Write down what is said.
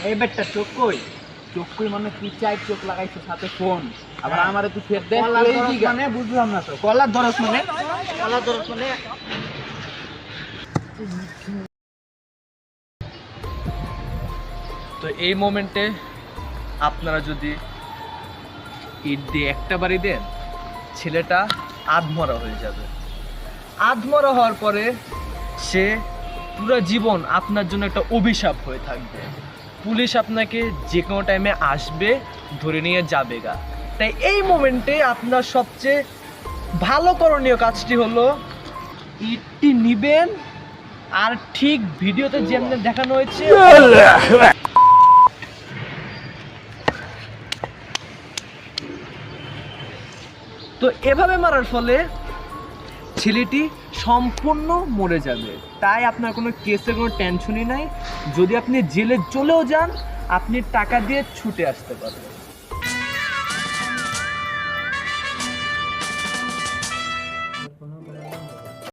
এই বেটা চোখ কই? চোখ কই মানে তুই চাই চোখ লাগাইছো সাথে ফোন। আবার আমারে তুই ফের দে মানে বুঝলাম না তো। কলার ধরস মানে? কলার ধরস মানে? তো এই মোমেন্টে আপনারা যদি ইট দিয়ে একটা বাড়ি দেন, ছেলেটা আধমরা হয়ে যাবে। আধমরা হওয়ার পরে সে পুরো জীবন আপনার জন্য একটা অভিশাপ হয়ে থাকবে। পুলিশ আপনাকে যে কোনো টাইমে আসবে, ধরে নিয়ে যাবে গা। তাই এই মোমেন্টে আপনার সবচেয়ে ভালো করণীয় কাজটি হলো ইটটি নিবেন, আর ঠিক ভিডিওতে যেমন দেখানো হয়েছে তো এভাবে মারার ফলে ছেলেটি সম্পূর্ণ মরে যাবে। তাই আপনার কোনো কেসের কোনো টেনশনই নাই। যদি আপনি জেলে চলেও যান, আপনি টাকা দিয়ে ছুটে আসতে পারবেন।